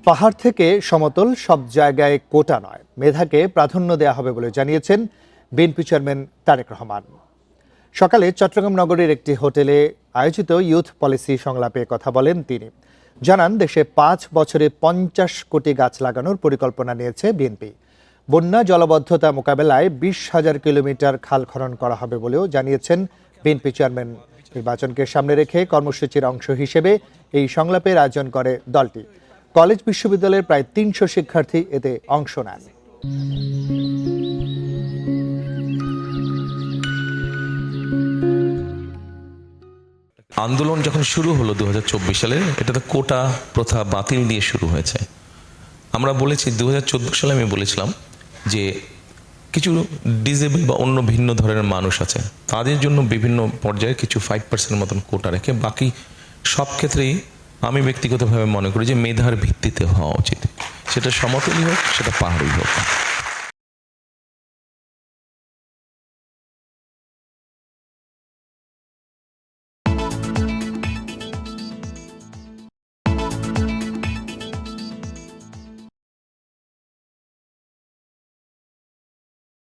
পাহাড় থেকে সমতল সব জায়গায় কোটা নয়, মেধাকে প্রাধান্য দেওয়া হবে বলে জানিয়েছেন বিএনপি চেয়ারম্যান তারেক রহমান। সকালে চট্টগ্রাম নগরীর একটি হোটেলে আয়োজিত ইউথ পলিসি সংলাপে কথা বলেন তিনি। জানান, দেশে 5 বছরে 50 কোটি গাছ লাগানোর পরিকল্পনা নিয়েছে বিএনপি। বন্যা জলাবদ্ধতা মোকাবেলায় 20,000 কিলোমিটার খাল খনন করা হবে বলেও জানিয়েছেন বিএনপি চেয়ারম্যান। নির্বাচনকে সামনে রেখে কর্মসূচির অংশ হিসেবে এই সংলাপের আয়োজন করে দলটি। কলেজ বিশ্ববিদ্যালয়ের প্রায় 300 শিক্ষার্থী এতে অংশ নেন। আন্দোলন যখন শুরু হলো 2024 সালে, এটা তো কোটা প্রথা বাতিল দিয়ে শুরু হয়েছে। আমরা বলেছি 2014 সালে আমি বলেছিলাম যে কিছু ডিজেবল বা অন্য ভিন্ন ধরনের মানুষ আছে, তাদের জন্য বিভিন্ন পর্যায়ে কিছু 5% মতন কোটা রেখে বাকি সব ক্ষেত্রেই আমি ব্যক্তিগতভাবে মনে করি যে মেধার ভিত্তিতে হওয়া উচিত। সেটা সমতলই হোক, সেটা পাহাড়ি হোক।